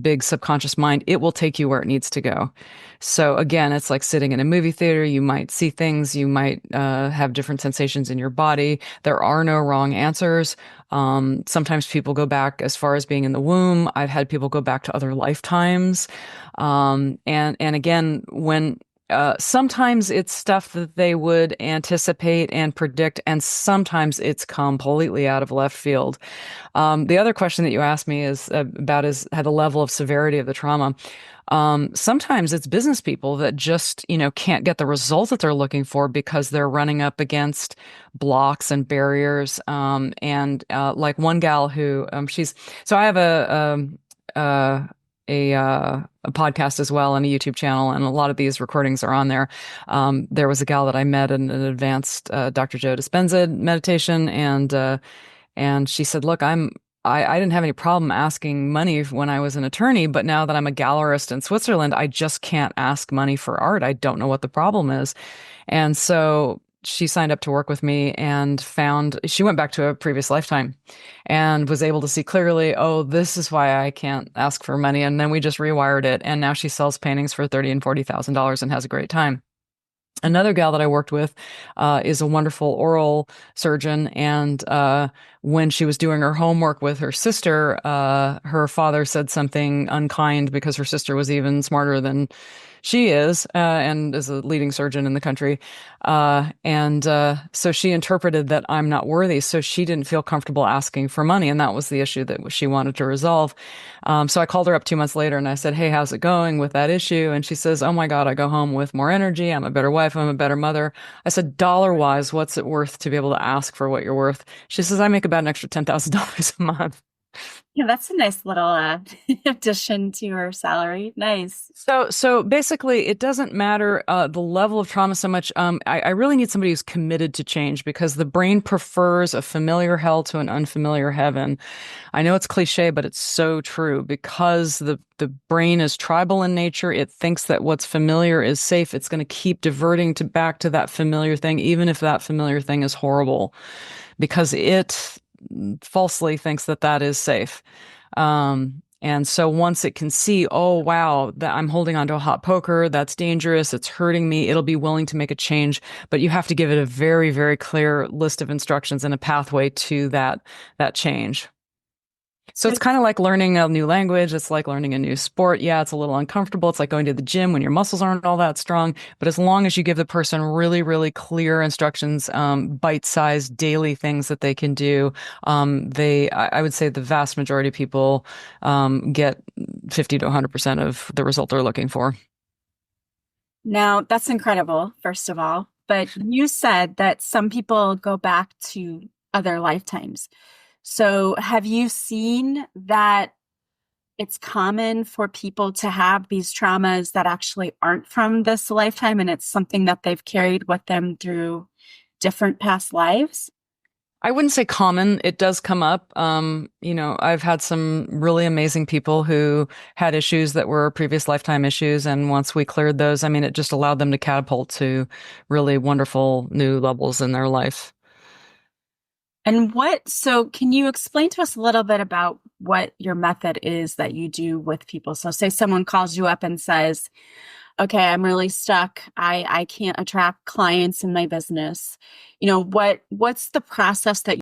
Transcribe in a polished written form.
big subconscious mind, it will take you where it needs to go. So again, it's like sitting in a movie theater. You might see things, you might have different sensations in your body. There are no wrong answers. Sometimes people go back as far as being in the womb. I've had people go back to other lifetimes. And again, when sometimes it's stuff that they would anticipate and predict, and sometimes it's completely out of left field. The other question that you asked me is about is how the level of severity of the trauma. Sometimes it's business people that just, can't get the results that they're looking for because they're running up against blocks and barriers. Like one gal who, so I have a podcast as well and a YouTube channel, and a lot of these recordings are on there. There was a gal that I met in an advanced Dr. Joe Dispenza meditation, and she said, "Look, I didn't have any problem asking money when I was an attorney, but now that I'm a gallerist in Switzerland, I just can't ask money for art. I don't know what the problem is." And so she signed up to work with me and found she went back to a previous lifetime and was able to see clearly, oh, this is why I can't ask for money. And then we just rewired it. And now she sells paintings for $30,000 and $40,000 and has a great time. Another gal that I worked with is a wonderful oral surgeon. And when she was doing her homework with her sister, her father said something unkind because her sister was even smarter than she is and is a leading surgeon in the country. So she interpreted that I'm not worthy. So she didn't feel comfortable asking for money. And that was the issue that she wanted to resolve. So I called her up 2 months later and I said, "Hey, how's it going with that issue?" And she says, "Oh my God, I go home with more energy. I'm a better wife. I'm a better mother." I said, "Dollar wise, what's it worth to be able to ask for what you're worth?" She says, "I make about an extra $10,000 a month." Yeah, that's a nice little addition to your salary. Nice. So basically, it doesn't matter the level of trauma so much. I really need somebody who's committed to change because the brain prefers a familiar hell to an unfamiliar heaven. I know it's cliche, but it's so true because the brain is tribal in nature. It thinks that what's familiar is safe. It's going to keep diverting to back to that familiar thing, even if that familiar thing is horrible, because it falsely thinks that that is safe. And so once it can see, oh, wow, that I'm holding onto a hot poker, that's dangerous, it's hurting me, it'll be willing to make a change. But you have to give it a very, very clear list of instructions and a pathway to that change. So it's kind of like learning a new language. It's like learning a new sport. Yeah, it's a little uncomfortable. It's like going to the gym when your muscles aren't all that strong. But as long as you give the person really, really clear instructions, bite-sized daily things that they can do, I would say the vast majority of people, get 50 to 100% of the result they're looking for. Now, that's incredible, first of all. But you said that some people go back to other lifetimes. So have you seen that it's common for people to have these traumas that actually aren't from this lifetime and it's something that they've carried with them through different past lives? I wouldn't say common. It does come up. I've had some really amazing people who had issues that were previous lifetime issues. And once we cleared those, I mean, it just allowed them to catapult to really wonderful new levels in their life. So can you explain to us a little bit about what your method is that you do with people? So say someone calls you up and says, okay, I'm really stuck. I can't attract clients in my business. What's the process that